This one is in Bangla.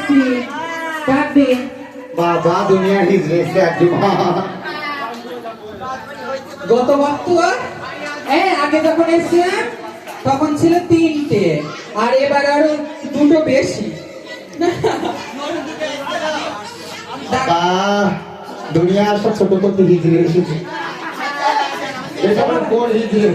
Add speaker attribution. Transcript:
Speaker 1: এসছি ডাকবে
Speaker 2: বাবা দুনিয়া হিজড়ে এসে একদম
Speaker 1: গতবার তো আগে যখন এসছিলাম তখন ছিল 3টে আর এবার আরো 2টো বেশি
Speaker 2: বাবা দুনিয়া সব ছোট ছোট হিজড়ে এসেছে এটা আমার কোন হিজড়ে